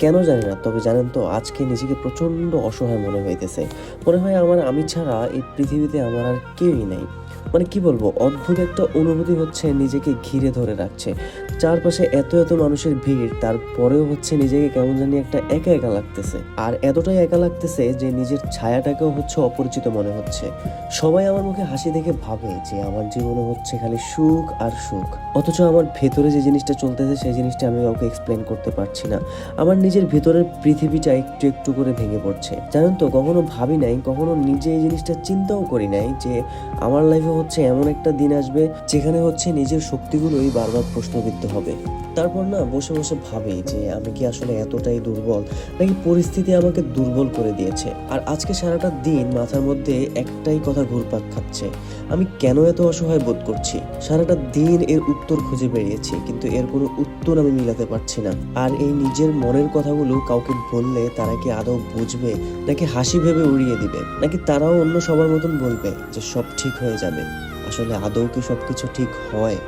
কেন জানি না, তবে জানেন তো আজকে নিজেকে প্রচণ্ড অসহায় মনে হইতেছে। মনে হয় আমি ছাড়া এই পৃথিবীতে আমার আর কেউই নাই। মানে কি বলবো, অদ্ভুত একটা অনুভূতি হচ্ছে নিজেকে ঘিরে ধরে রাখছে। চারপাশে এত এত মানুষের ভিড়, তারপরেও নিজেকে কেমন জানি একটা একা একা লাগতেছে। আর এতটাই একা লাগতেছে যে নিজের ছায়াটাকেও অপরিচিত মনে হচ্ছে। সবাই আমার মুখে হাসি দেখে ভাবে যে আমার জীবনে খালি সুখ আর সুখ, অথচ আমার ভেতরে যে জিনিসটা চলতেছে সেই জিনিসটা আমি কাউকে এক্সপ্লেন করতে পারছি না। আমার নিজের ভেতরের পৃথিবীটা একটু একটু করে ভেঙে পড়ছে। জানেন তো, কখনো ভাবি নাই, কখনো নিজে এই জিনিসটা চিন্তাও করি নাই যে আমার লাইফে এমন একটা দিন আসবে যেখানে নিজের শক্তিগুলোই বারবার প্রশ্নবিদ্ধ হবে। তারপর না বসে বসে ভাবি যে আমি কি আসলে এতটাই দুর্বল, নাকি পরিস্থিতি আমাকে দুর্বল করে দিয়েছে। আর আজকে সারাটা দিন মাথার মধ্যে একটাই কথা ঘুরপাক খাচ্ছে, আমি কেন এত অসহায় বোধ করছি। সারাটা দিন এর উত্তর খুঁজে বেরিয়েছি, কিন্তু এর কোনো উত্তর আমি মিলাতে পারছি না। আর এই নিজের মনের কথাগুলো কাউকে বললে তারা কি আদৌ বুঝবে, নাকি হাসি ভেবে উড়িয়ে দিবে, নাকি তারাও অন্য সবার মতন বলবে যে সব ঠিক হয়ে যাবে। আসলে আদৌ কি সবকিছু ঠিক হয়?